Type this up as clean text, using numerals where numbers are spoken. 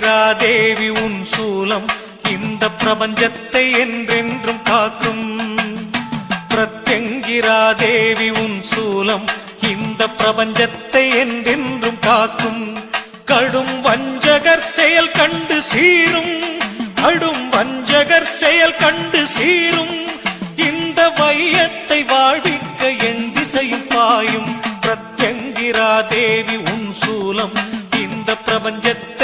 பிரத்யங்கிரா தேவி உன் சூலம் இந்த பிரபஞ்சத்தை என்றென்றும் காக்கும். பிரத்யங்கிரா தேவி உன் சூலம் இந்த பிரபஞ்சத்தை என்றென்றும் காக்கும். கடும் வஞ்சகர் செயல் கண்டு சீரும், கடும் வஞ்சகர் செயல் கண்டு சீரும். இந்த வையத்தை வாழ்விக்க என் திசையும் பாயும். பிரத்யங்கிரா தேவி உன் சூலம் இந்த பிரபஞ்சத்தை